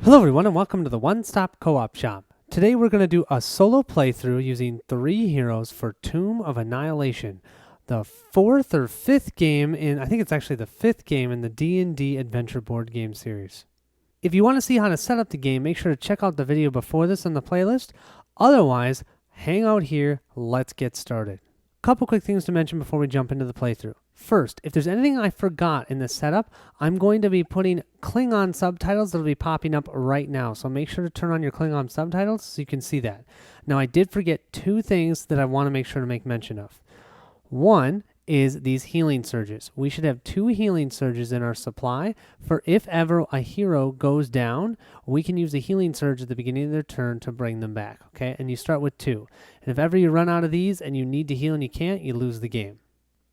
Hello everyone and welcome to the One Stop Co-op Shop. Today we're going to do a solo playthrough using 3 heroes for Tomb of Annihilation. The 4th or 5th game in, I think it's actually the 5th game in the D&D adventure board game series. If you want to see how to set up the game, make sure to check out the video before this on the playlist. Otherwise, hang out here, let's get started. Couple quick things to mention before we jump into the playthrough. First, if there's anything I forgot in the setup, I'm going to be putting Klingon subtitles that will be popping up right now. So make sure to turn on your Klingon subtitles so you can see that. Now, I did forget 2 things that I want to make sure to make mention of. One is these healing surges. We should have 2 healing surges in our supply for if ever a hero goes down, we can use a healing surge at the beginning of their turn to bring them back, okay? And you start with 2. And if ever you run out of these and you need to heal and you can't, you lose the game.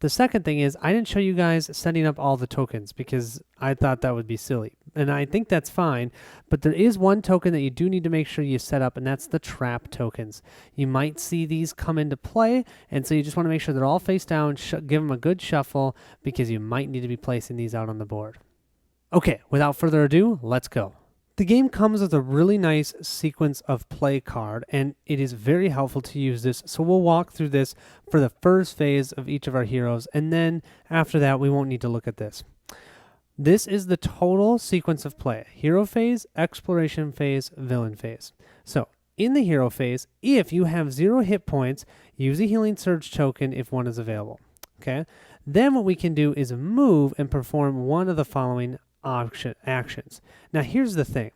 The second thing is I didn't show you guys setting up all the tokens because I thought that would be silly. And I think that's fine, but there is one token that you do need to make sure you set up, and that's the trap tokens. You might see these come into play, and so you just want to make sure they're all face down, give them a good shuffle, because you might need to be placing these out on the board. Okay, without further ado, let's go. The game comes with a really nice sequence of play card, and it is very helpful to use this, so we'll walk through this for the first phase of each of our heroes, and then after that we won't need to look at this. This is the total sequence of play: hero phase, exploration phase, villain phase. So in the hero phase, if you have 0 hit points, use a healing surge token if one is available. Okay. Then what we can do is move and perform one of the following actions. Now here's the thing.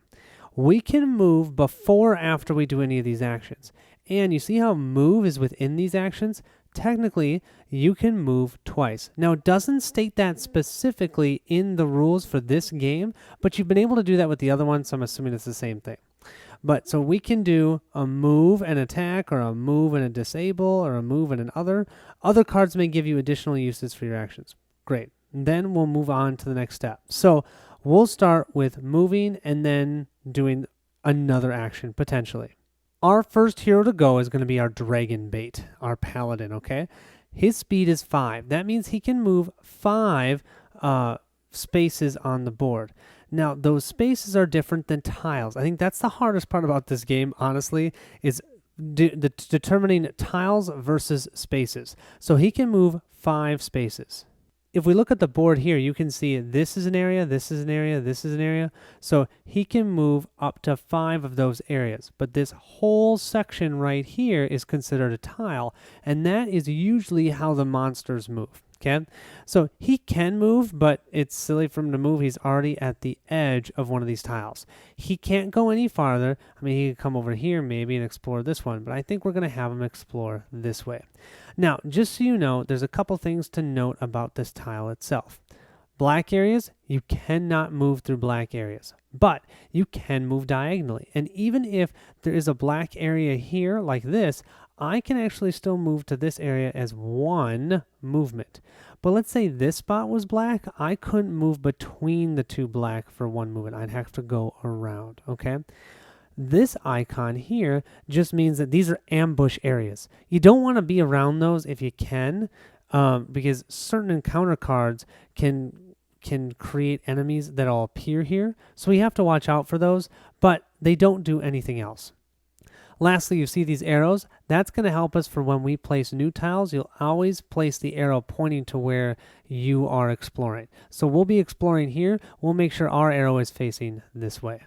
We can move before or after we do any of these actions. And you see how move is within these actions? Technically, you can move twice. Now, it doesn't state that specifically in the rules for this game, but you've been able to do that with the other one, so I'm assuming it's the same thing. But so we can do a move and attack, or a move and a disable, or a move and an other. Other cards may give you additional uses for your actions. Great. Then we'll move on to the next step. So we'll start with moving and then doing another action, potentially. Our first hero to go is going to be our dragon bait, our Paladin, okay? His speed is 5. That means he can move 5 spaces on the board. Now, those spaces are different than tiles. I think that's the hardest part about this game, honestly, is determining tiles versus spaces. So he can move 5 spaces. If we look at the board here, you can see this is an area, this is an area, this is an area. So he can move up to 5 of those areas. But this whole section right here is considered a tile. And that is usually how the monsters move. Okay? So he can move, but it's silly for him to move. He's already at the edge of one of these tiles. He can't go any farther. I mean, he could come over here maybe and explore this one, but I think we're going to have him explore this way. Now, just so you know, there's a couple things to note about this tile itself. Black areas, you cannot move through black areas, but you can move diagonally. And even if there is a black area here like this, I can actually still move to this area as one movement. But let's say this spot was black, I couldn't move between the 2 black for one movement. I'd have to go around, okay? This icon here just means that these are ambush areas. You don't want to be around those if you can, because certain encounter cards can create enemies that'll appear here. So we have to watch out for those, but they don't do anything else. Lastly, you see these arrows. That's going to help us for when we place new tiles. You'll always place the arrow pointing to where you are exploring. So we'll be exploring here. We'll make sure our arrow is facing this way.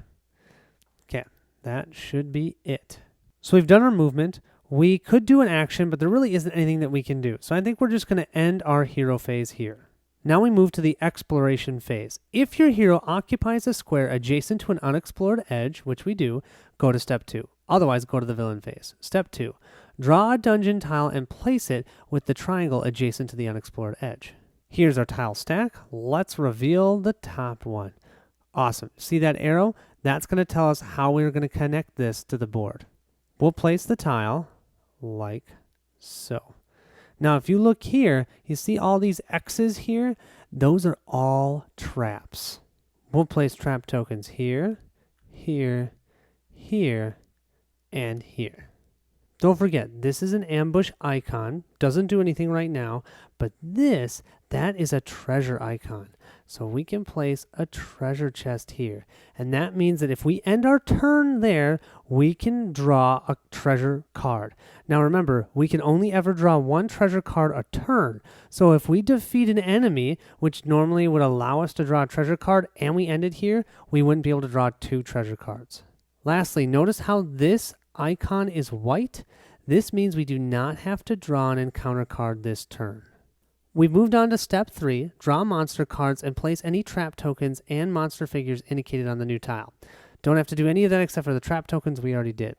Okay, that should be it. So we've done our movement. We could do an action, but there really isn't anything that we can do. So I think we're just going to end our hero phase here. Now we move to the exploration phase. If your hero occupies a square adjacent to an unexplored edge, which we do, go to step 2. Otherwise, go to the villain phase. Step 2, draw a dungeon tile and place it with the triangle adjacent to the unexplored edge. Here's our tile stack. Let's reveal the top one. Awesome. See that arrow? That's going to tell us how we're going to connect this to the board. We'll place the tile like so. Now, if you look here, you see all these X's here? Those are all traps. We'll place trap tokens here, here, here, and here. Don't forget, this is an ambush icon. Doesn't do anything right now, but that is a treasure icon. So we can place a treasure chest here. And that means that if we end our turn there, we can draw a treasure card. Now remember, we can only ever draw one treasure card a turn. So if we defeat an enemy, which normally would allow us to draw a treasure card, and we ended here, we wouldn't be able to draw 2 treasure cards. Lastly, notice how this icon is white. This means we do not have to draw an encounter card this turn. We've moved on to step 3, draw monster cards and place any trap tokens and monster figures indicated on the new tile. Don't have to do any of that except for the trap tokens we already did.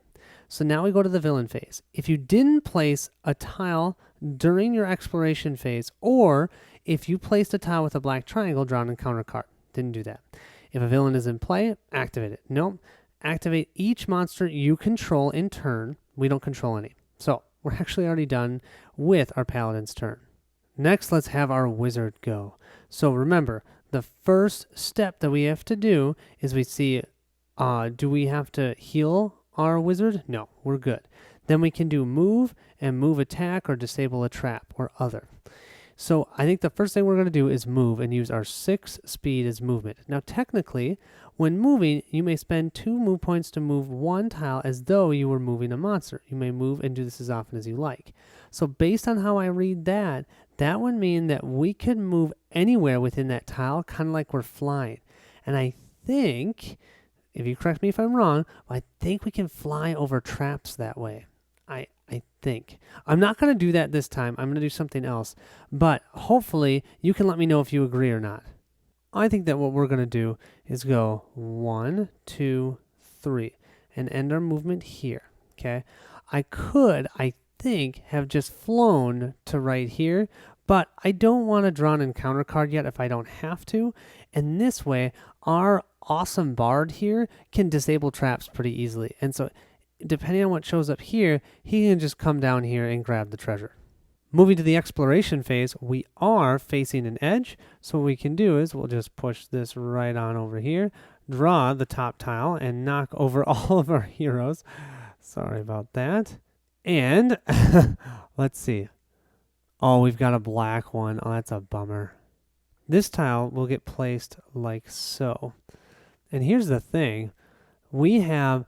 So now we go to the villain phase. If you didn't place a tile during your exploration phase, or if you placed a tile with a black triangle, draw an encounter card. Didn't do that. If a villain is in play, activate it. Nope. Activate each monster you control in turn. We don't control any. So we're actually already done with our Paladin's turn. Next, let's have our wizard go. So remember, the first step that we have to do is we see, do we have to heal our wizard? No, we're good. Then we can do move and move attack or disable a trap or other. So I think the first thing we're going to do is move and use our 6 speed as movement. Now technically, when moving, you may spend 2 move points to move 1 tile as though you were moving a monster. You may move and do this as often as you like. So based on how I read that, that would mean that we could move anywhere within that tile, kind of like we're flying. And I think, if you correct me if I'm wrong, I think we can fly over traps that way. I think. I'm not going to do that this time. I'm going to do something else. But hopefully you can let me know if you agree or not. I think that what we're going to do is go 1, 2, 3 and end our movement here. Okay. I think have just flown to right here, but I don't want to draw an encounter card yet if I don't have to. And this way, our awesome bard here can disable traps pretty easily. And so depending on what shows up here, he can just come down here and grab the treasure. Moving to the exploration phase, we are facing an edge. So what we can do is we'll just push this right on over here, draw the top tile, and knock over all of our heroes. Sorry about that. And let's see. Oh, we've got a black one. Oh, that's a bummer. This tile will get placed like so. And here's the thing. We have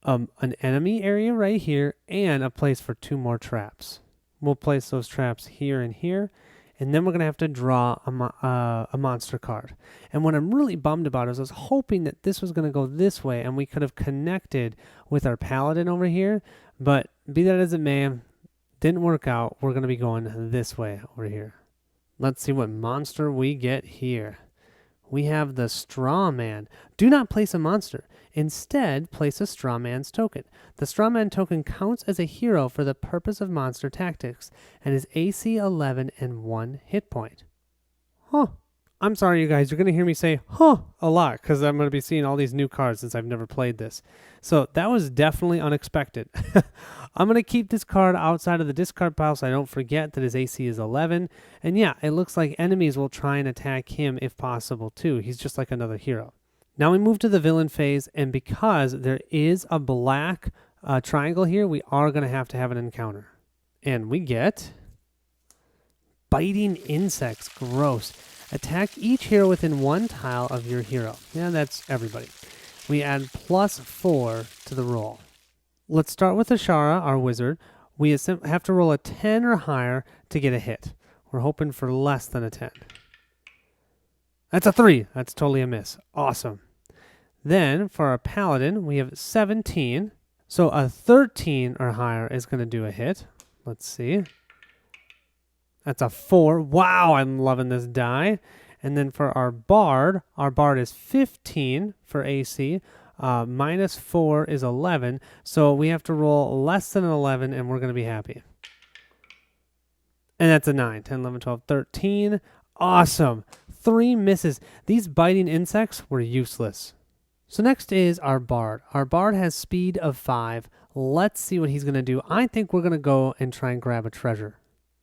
an enemy area right here and a place for 2 more traps. We'll place those traps here and here. And then we're going to have to draw a monster card. And what I'm really bummed about is I was hoping that this was going to go this way and we could have connected with our Paladin over here. But be that as it may, didn't work out. We're going to be going this way over here. Let's see what monster we get here. We have the Straw Man. Do not place a monster. Instead, place a Straw Man's token. The Straw Man token counts as a hero for the purpose of monster tactics and is AC 11 and 1 hit point. Huh. I'm sorry, you guys. You're going to hear me say, huh, a lot because I'm going to be seeing all these new cards since I've never played this. So that was definitely unexpected. I'm going to keep this card outside of the discard pile so I don't forget that his AC is 11. And yeah, it looks like enemies will try and attack him if possible too. He's just like another hero. Now we move to the villain phase, and because there is a black triangle here, we are going to have an encounter. And we get biting insects. Gross. Attack each hero within 1 tile of your hero. Yeah, that's everybody. We add +4 to the roll. Let's start with Ashara, our wizard. We have to roll a 10 or higher to get a hit. We're hoping for less than a 10. That's a 3. That's totally a miss. Awesome. Then for our Paladin, we have 17. So a 13 or higher is going to do a hit. Let's see. That's a 4. Wow, I'm loving this die. And then for our bard is 15 for AC. -4 is 11. So we have to roll less than an 11 and we're going to be happy. And that's a 9. 10, 11, 12, 13. Awesome. 3 misses. These biting insects were useless. So next is our bard. Our bard has speed of 5. Let's see what he's going to do. I think we're going to go and try and grab a treasure.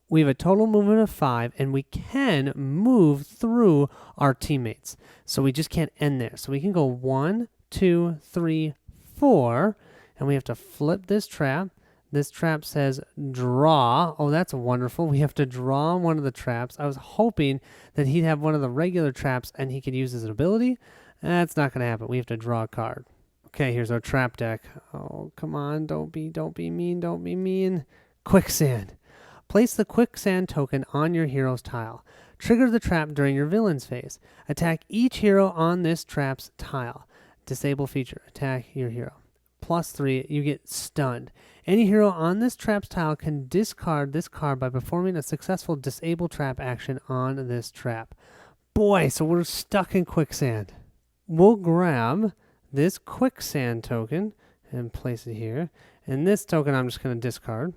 We have a total movement of 5, and we can move through our teammates. So we just can't end there. So we can go 1, 2, 3, 4, and we have to flip this trap, This trap says draw. Oh, that's wonderful. We have to draw one of the traps. I was hoping that he'd have one of the regular traps and he could use his ability. That's not going to happen. We have to draw a card. Okay, here's our trap deck. Oh, come on. Don't be mean. Don't be mean. Quicksand. Place the quicksand token on your hero's tile. Trigger the trap during your villain's phase. Attack each hero on this trap's tile. Disable feature. Attack your hero. +3, you get stunned. Any hero on this trap's tile can discard this card by performing a successful disable trap action on this trap. Boy, so we're stuck in quicksand. We'll grab this quicksand token and place it here. And this token I'm just going to discard.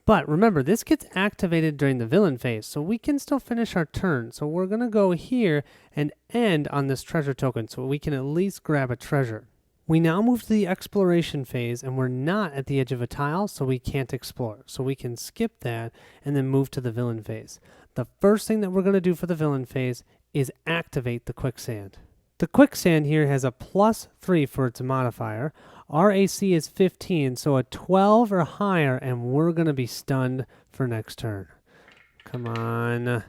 But remember, this gets activated during the villain phase, so we can still finish our turn. So we're going to go here and end on this treasure token so we can at least grab a treasure. We now move to the exploration phase, and we're not at the edge of a tile, so we can't explore. So we can skip that and then move to the villain phase. The first thing that we're going to do for the villain phase is activate the quicksand. The quicksand here has a +3 for its modifier. Our AC is 15, so a 12 or higher, and we're going to be stunned for next turn. Come on.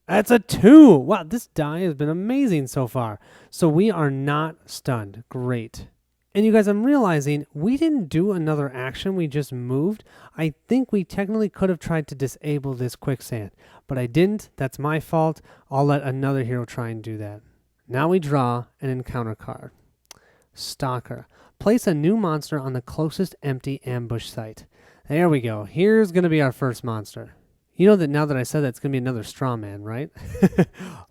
That's a 2. Wow, this die has been amazing so far. So we are not stunned. Great. And you guys, I'm realizing we didn't do another action. We just moved. I think we technically could have tried to disable this quicksand, but I didn't. That's my fault. I'll let another hero try and do that. Now we draw an encounter card. Stalker. Place a new monster on the closest empty ambush site. There we go. Here's going to be our first monster. You know that now that I said that, it's going to be another straw man, right?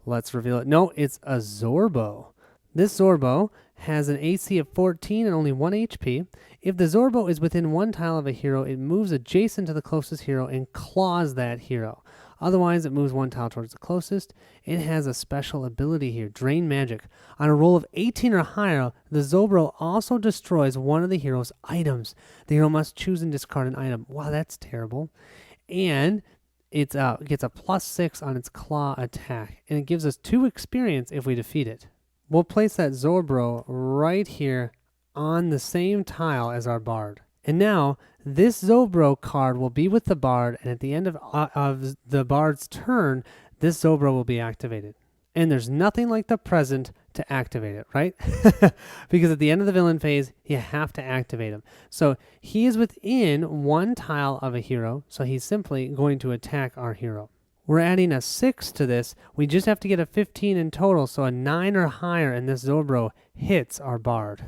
Let's reveal it. No, it's a Zorbo. This Zorbo has an AC of 14 and only 1 HP. If the Zorbo is within one tile of a hero, it moves adjacent to the closest hero and claws that hero. Otherwise, it moves one tile towards the closest. It has a special ability here, Drain Magic. On a roll of 18 or higher, the Zorbo also destroys one of the hero's items. The hero must choose and discard an item. Wow, that's terrible. And it gets a +6 on its claw attack, and it gives us 2 experience if we defeat it. We'll place that Zorbo right here on the same tile as our Bard. And now, this Zorbo card will be with the Bard, and at the end of the Bard's turn, this Zorbo will be activated. And there's nothing like the present to activate it, right? Because at the end of the villain phase, you have to activate him. So he is within one tile of a hero, so he's simply going to attack our hero. We're adding a 6 to this. We just have to get a 15 in total, so a 9 or higher, and this Zorbo hits our Bard.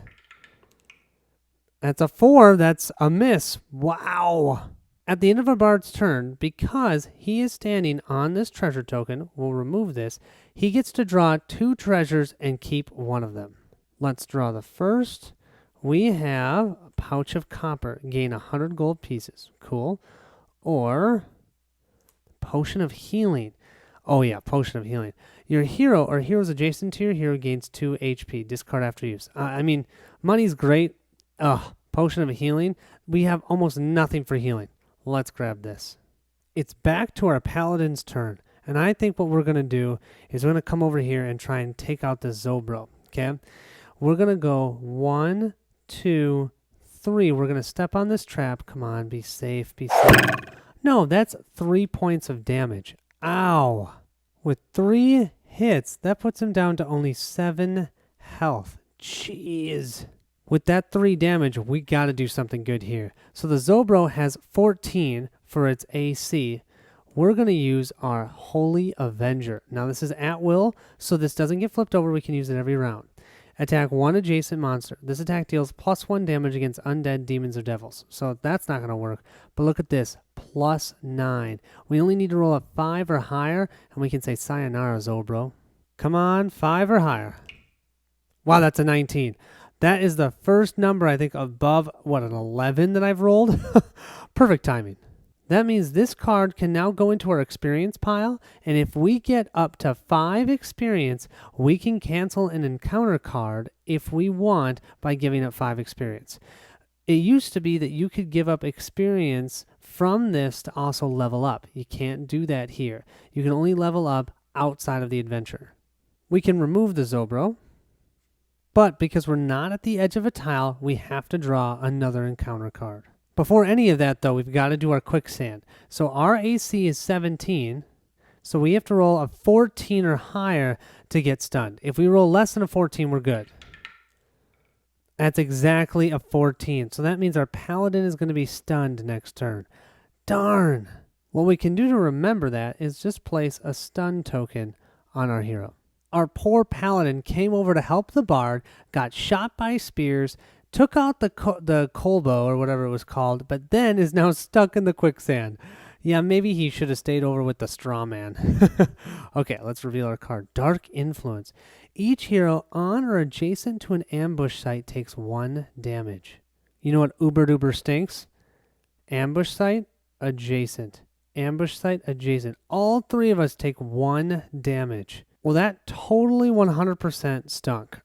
That's a 4. That's a miss. Wow. At the end of our Bard's turn, because he is standing on this treasure token, we'll remove this, he gets to draw 2 treasures and keep one of them. Let's draw the first. We have a pouch of copper. Gain 100 gold pieces. Cool. Or potion of healing. Oh yeah, potion of healing. Your hero or heroes adjacent to your hero gains 2 HP. Discard after use. I mean, money's great. Potion of healing. We have almost nothing for healing. Let's grab this. It's back to our Paladin's turn. And I think what we're going to do is we're going to come over here and try and take out this Zorbo. Okay? We're going to go 1, 2, 3. We're going to step on this trap. Come on, be safe, be safe. No, that's 3 points of damage. Ow. With 3 hits, that puts him down to only 7 health. Jeez. With that 3 damage, we got to do something good here. So the Zorbo has 14 for its AC. We're going to use our Holy Avenger. Now this is at will, so this doesn't get flipped over. We can use it every round. Attack 1 adjacent monster. This attack deals +1 damage against undead, demons, or devils. So that's not going to work. But look at this, +9. We only need to roll a 5 or higher, and we can say sayonara, Zorbo. Come on, 5 or higher. Wow, that's a 19. That is the first number, I think, above, an 11 that I've rolled? Perfect timing. That means this card can now go into our experience pile, and if we get up to 5 experience, we can cancel an encounter card if we want by giving up 5 experience. It used to be that you could give up experience from this to also level up. You can't do that here. You can only level up outside of the adventure. We can remove the Zorbo. But because we're not at the edge of a tile, we have to draw another encounter card. Before any of that, though, we've got to do our quicksand. So our AC is 17, so we have to roll a 14 or higher to get stunned. If we roll less than a 14, we're good. That's exactly a 14. So that means our Paladin is going to be stunned next turn. Darn! What we can do to remember that is just place a stun token on our hero. Our poor Paladin came over to help the Bard, got shot by spears, took out the Kolbo or whatever it was called, but then is now stuck in the quicksand. Yeah, maybe he should have stayed over with the straw man. Okay, let's reveal our card. Dark Influence. Each hero on or adjacent to an ambush site takes 1 damage. You know what uber duper stinks? Ambush site, adjacent. Ambush site, adjacent. All 3 of us take 1 damage. Well, that totally 100% stunk.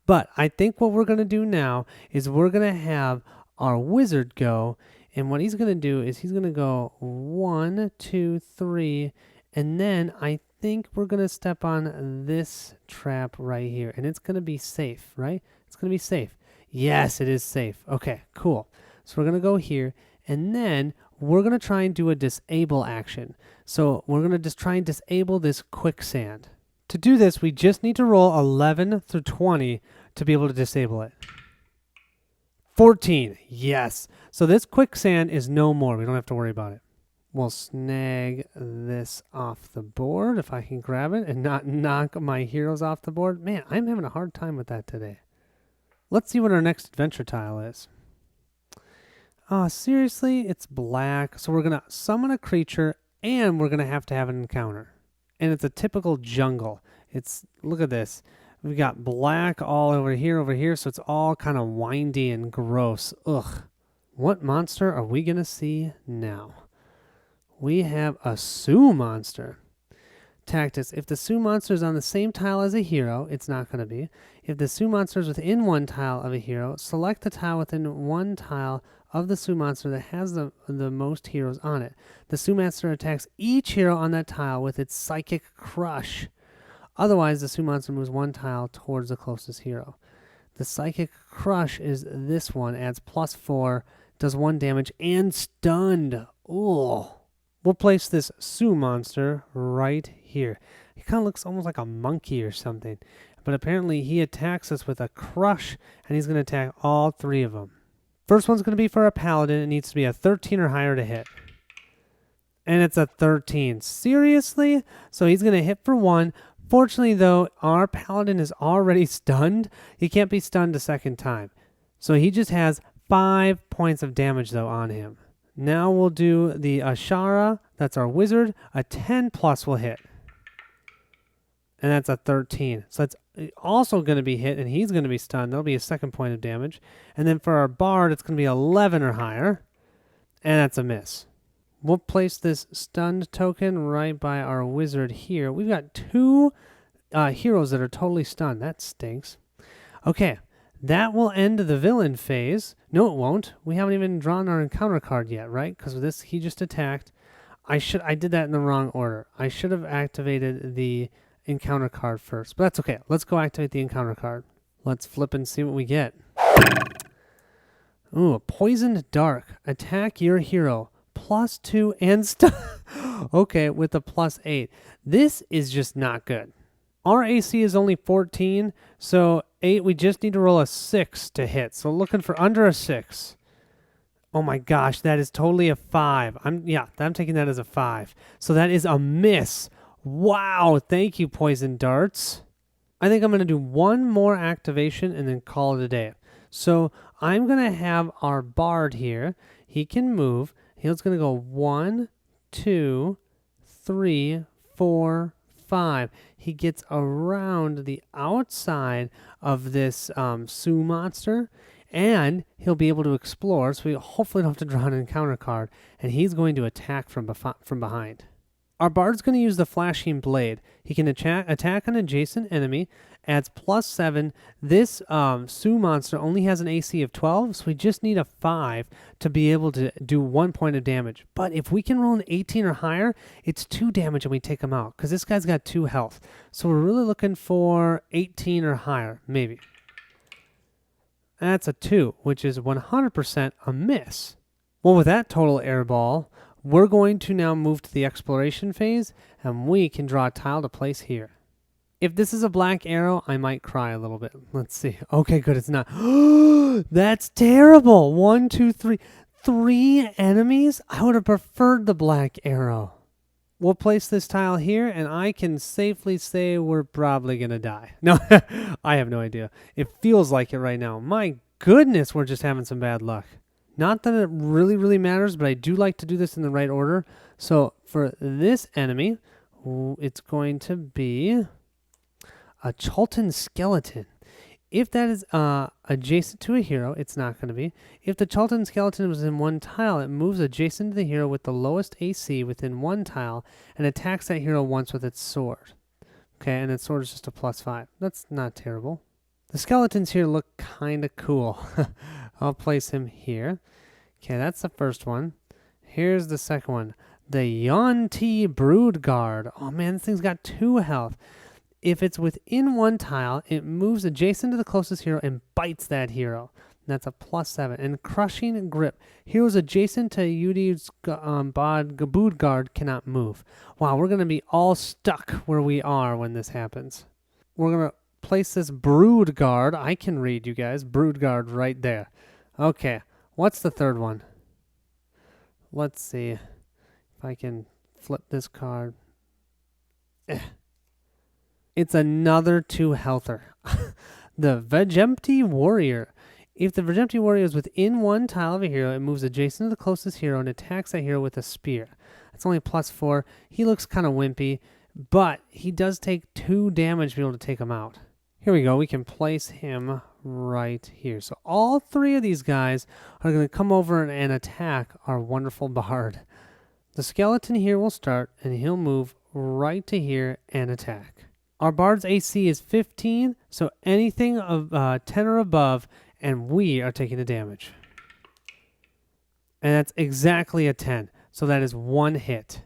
But I think what we're going to do now is we're going to have our wizard go. And what he's going to do is he's going to go 1, 2, 3. And then I think we're going to step on this trap right here. And it's going to be safe, right? It's going to be safe. Yes, it is safe. Okay, cool. So we're going to go here. And then we're going to try and do a disable action. So we're going to just try and disable this quicksand. To do this, we just need to roll 11 through 20 to be able to disable it. 14. Yes. So this quicksand is no more. We don't have to worry about it. We'll snag this off the board if I can grab it and not knock my heroes off the board. Man, I'm having a hard time with that today. Let's see what our next adventure tile is. Oh, seriously? It's black. So we're going to summon a creature and we're going to have an encounter. And it's a typical jungle. Look at this. We've got black all over here, so it's all kind of windy and gross. Ugh. What monster are we going to see now? We have a Sioux monster. Tactics. If the Sioux monster is on the same tile as a hero, it's not going to be. If the Sioux monster is within 1 tile of a hero, select the tile within 1 tile of the Sioux monster that has the most heroes on it. The Sioux monster attacks each hero on that tile with its Psychic Crush. Otherwise, the Sioux monster moves 1 tile towards the closest hero. The Psychic Crush is this one. Adds +4, does 1 damage, and stunned. Ooh. We'll place this Sioux monster right here. He kind of looks almost like a monkey or something. But apparently he attacks us with a crush, and he's going to attack all 3 of them. First one's going to be for a Paladin. It needs to be a 13 or higher to hit. And it's a 13. Seriously? So he's going to hit for 1. Fortunately, though, our Paladin is already stunned. He can't be stunned a second time. So he just has 5 points of damage, though, on him. Now we'll do the Ashara. That's our wizard. A 10 plus will hit. And that's a 13. So that's also going to be hit, and he's going to be stunned. That'll be a 2nd point of damage. And then for our bard, it's going to be 11 or higher. And that's a miss. We'll place this stunned token right by our wizard here. We've got 2 heroes that are totally stunned. That stinks. Okay, that will end the villain phase. No, it won't. We haven't even drawn our encounter card yet, right? Because this, he just attacked. I did that in the wrong order. I should have activated the encounter card first, but that's okay. Let's go activate the encounter card. Let's flip and see what we get. Ooh, Poisoned Dark. Attack your hero. +2 and okay, with a +8. This is just not good. Our AC is only 14, so 8, we just need to roll a 6 to hit. So looking for under a 6. Oh my gosh, that is totally a 5. I'm taking that as a 5. So that is a miss. Wow, thank you, Poison Darts. I think I'm going to do 1 more activation and then call it a day. So I'm going to have our bard here. He can move. He's going to go 1, 2, 3, 4, 5. He gets around the outside of this Sioux monster, and he'll be able to explore. So we hopefully don't have to draw an encounter card, and he's going to attack from behind. Our bard's going to use the Flashing Blade. He can attack an adjacent enemy, adds +7. This Sioux monster only has an AC of 12, so we just need a 5 to be able to do 1 point of damage. But if we can roll an 18 or higher, it's 2 damage and we take him out, because this guy's got 2 health. So we're really looking for 18 or higher, maybe. That's a 2, which is 100% a miss. Well, with that total airball, we're going to now move to the exploration phase, and we can draw a tile to place here. If this is a black arrow, I might cry a little bit. Let's see. Okay, good, it's not. That's terrible. 1, 2, 3. 3 enemies? I would have preferred the black arrow. We'll place this tile here, and I can safely say we're probably going to die. No, I have no idea. It feels like it right now. My goodness, we're just having some bad luck. Not that it really matters, but I do like to do this in the right order. So for this enemy, it's going to be a Chalton skeleton. If that is adjacent to a hero, it's not going to be. If the Chalton skeleton was in one tile, it moves adjacent to the hero with the lowest AC within one tile and attacks that hero once with its sword. Okay, and its sword is just a +5. That's not terrible. The skeletons here look kind of cool. I'll place him here. Okay, that's the first one. Here's the second one. The Yonti Brood Guard. Oh man, this thing's got 2 health. If it's within one tile, it moves adjacent to the closest hero and bites that hero. That's a +7. And Crushing Grip. Heroes adjacent to Yudi's Brood Guard cannot move. Wow, we're going to be all stuck where we are when this happens. We're going to place this Brood Guard. I can read, you guys. Brood Guard right there. Okay, what's the third one? Let's see if I can flip this card. It's another 2 healther. The Vegempty Warrior. If the Vegempty Warrior is within one tile of a hero, it moves adjacent to the closest hero and attacks that hero with a spear. That's only +4. He looks kind of wimpy, but he does take 2 damage to be able to take him out. Here we go. We can place him right here. So all 3 of these guys are going to come over and attack our wonderful bard. The skeleton here will start, and he'll move right to here and attack. Our bard's AC is 15, so anything of 10 or above, and we are taking the damage. And that's exactly a 10, so that is 1 hit.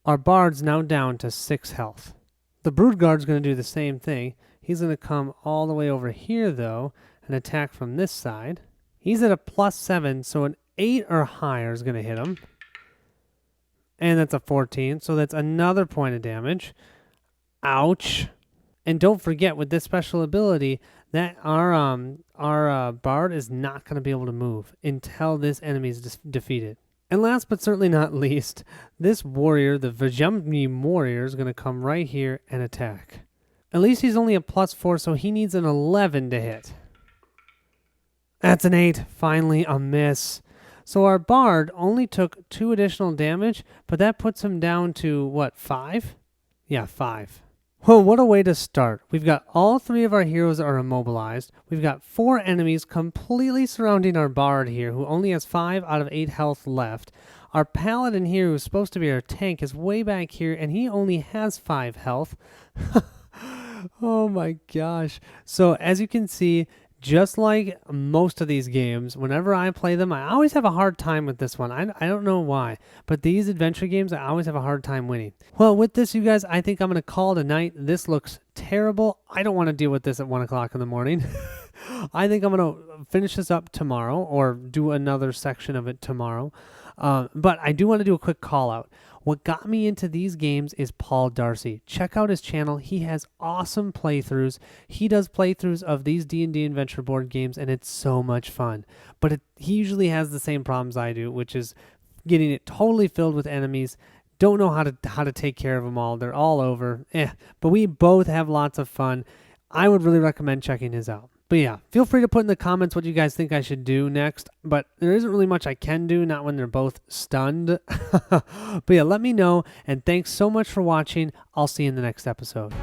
Our bard's now down to 6 health. The Brood Guard's going to do the same thing. He's going to come all the way over here, though, and attack from this side. He's at a +7, so an 8 or higher is going to hit him. And that's a 14, so that's another point of damage. Ouch. And don't forget, with this special ability, that our bard is not going to be able to move until this enemy is defeated. And last but certainly not least, this warrior, the Vajamni warrior, is going to come right here and attack. At least he's only a +4, so he needs an 11 to hit. That's an 8. Finally, a miss. So our bard only took 2 additional damage, but that puts him down to, what, 5? Yeah, 5. Well, what a way to start. We've got all 3 of our heroes are immobilized. We've got 4 enemies completely surrounding our bard here, who only has 5 out of 8 health left. Our paladin here, who's supposed to be our tank, is way back here, and he only has 5 health. Oh my gosh. So as you can see, just like most of these games, whenever I play them, I always have a hard time with this one. I don't know why, but these adventure games, I always have a hard time winning. Well, with this, you guys, I think I'm going to call it a night. This looks terrible. I don't want to deal with this at 1 o'clock in the morning. I think I'm going to finish this up tomorrow or do another section of it tomorrow. But I do want to do a quick call out. What got me into these games is Paul Darcy. Check out his channel. He has awesome playthroughs. He does playthroughs of these D&D adventure board games, and it's so much fun. But he usually has the same problems I do, which is getting it totally filled with enemies. Don't know how to take care of them all. They're all over. But we both have lots of fun. I would really recommend checking his out. But yeah, feel free to put in the comments what you guys think I should do next. But there isn't really much I can do, not when they're both stunned. But yeah, let me know. And thanks so much for watching. I'll see you in the next episode.